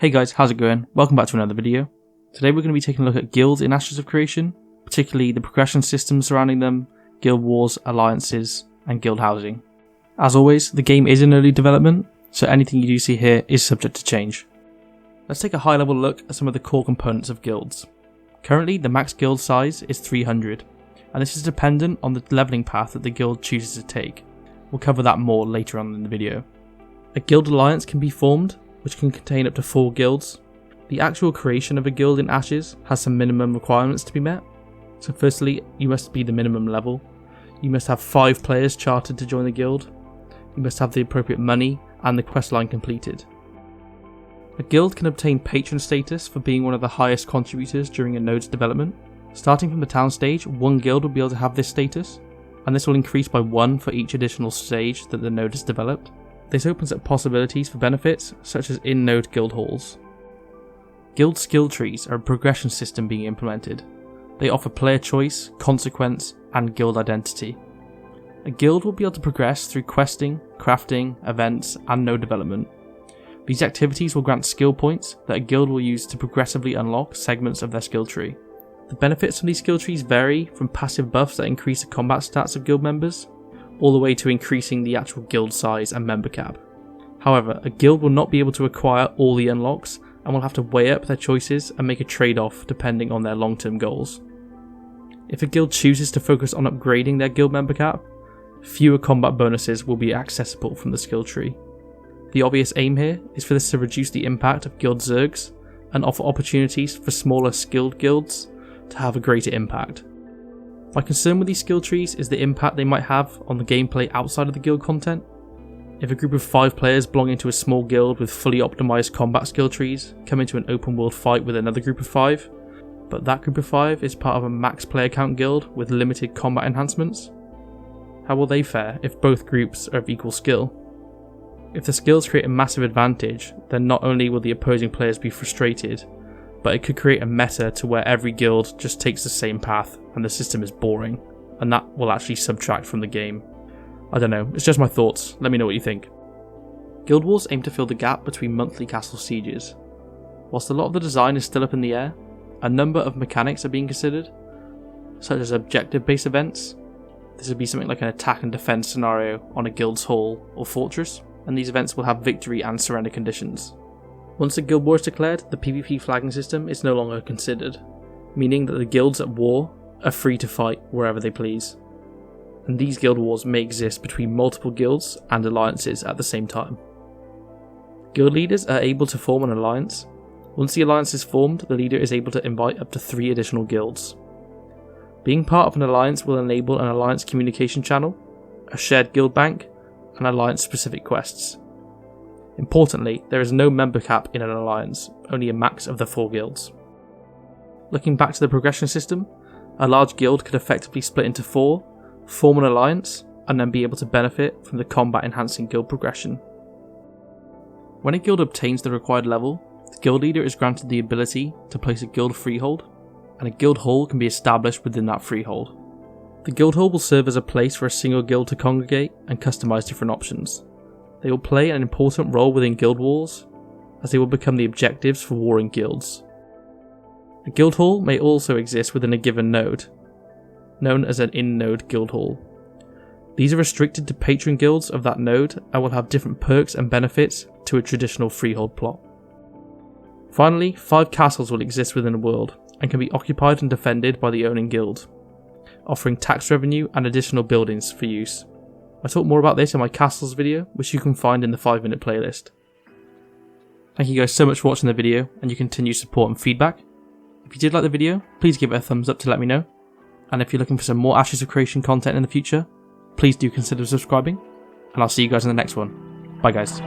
Hey guys, how's it going? Welcome back to another video. Today we're going to be taking a look at guilds in Ashes of Creation, particularly the progression systems surrounding them, guild wars, alliances, and guild housing. As always, the game is in early development, so anything you do see here is subject to change. Let's take a high level look at some of the core components of guilds. Currently, the max guild size is 300, and this is dependent on the leveling path that the guild chooses to take. We'll cover that more later on in the video. A guild alliance can be formed, which can contain up to 4 guilds. The actual creation of a guild in Ashes has some minimum requirements to be met. So firstly, you must be the minimum level. You must have 5 players chartered to join the guild. You must have the appropriate money and the quest line completed. A guild can obtain patron status for being one of the highest contributors during a node's development. Starting from the town stage, one guild will be able to have this status, and this will increase by 1 for each additional stage that the node has developed. This opens up possibilities for benefits such as in-node guild halls. Guild skill trees are a progression system being implemented. They offer player choice, consequence, and guild identity. A guild will be able to progress through questing, crafting, events, and node development. These activities will grant skill points that a guild will use to progressively unlock segments of their skill tree. The benefits from these skill trees vary from passive buffs that increase the combat stats of guild members, all the way to increasing the actual guild size and member cap. However, a guild will not be able to acquire all the unlocks and will have to weigh up their choices and make a trade-off depending on their long-term goals. If a guild chooses to focus on upgrading their guild member cap, fewer combat bonuses will be accessible from the skill tree. The obvious aim here is for this to reduce the impact of guild zergs and offer opportunities for smaller skilled guilds to have a greater impact. My concern with these skill trees is the impact they might have on the gameplay outside of the guild content. If a group of 5 players belonging to a small guild with fully optimized combat skill trees come into an open world fight with another group of 5, but that group of 5 is part of a max player count guild with limited combat enhancements, how will they fare if both groups are of equal skill? If the skills create a massive advantage, then not only will the opposing players be frustrated, but it could create a meta to where every guild just takes the same path and the system is boring, and that will actually subtract from the game. I don't know, it's just my thoughts, let me know what you think. Guild Wars aim to fill the gap between monthly castle sieges. Whilst a lot of the design is still up in the air, a number of mechanics are being considered, such as objective-based events. This would be something like an attack and defense scenario on a guild's hall or fortress, and these events will have victory and surrender conditions. Once a guild war is declared, the PvP flagging system is no longer considered, meaning that the guilds at war are free to fight wherever they please. And these guild wars may exist between multiple guilds and alliances at the same time. Guild leaders are able to form an alliance. Once the alliance is formed, the leader is able to invite up to 3 additional guilds. Being part of an alliance will enable an alliance communication channel, a shared guild bank, and alliance specific quests. Importantly, there is no member cap in an alliance, only a max of the 4 guilds. Looking back to the progression system, a large guild could effectively split into 4, form an alliance, and then be able to benefit from the combat enhancing guild progression. When a guild obtains the required level, the guild leader is granted the ability to place a guild freehold, and a guild hall can be established within that freehold. The guild hall will serve as a place for a single guild to congregate and customize different options. They will play an important role within guild wars, as they will become the objectives for warring guilds. A guild hall may also exist within a given node, known as an in-node guild hall. These are restricted to patron guilds of that node and will have different perks and benefits to a traditional freehold plot. Finally, 5 castles will exist within a world and can be occupied and defended by the owning guild, offering tax revenue and additional buildings for use. I talk more about this in my castles video, which you can find in the 5-minute playlist. Thank you guys so much for watching the video and your continued support and feedback. If you did like the video, please give it a thumbs up to let me know. And if you're looking for some more Ashes of Creation content in the future, please do consider subscribing. And I'll see you guys in the next one. Bye guys.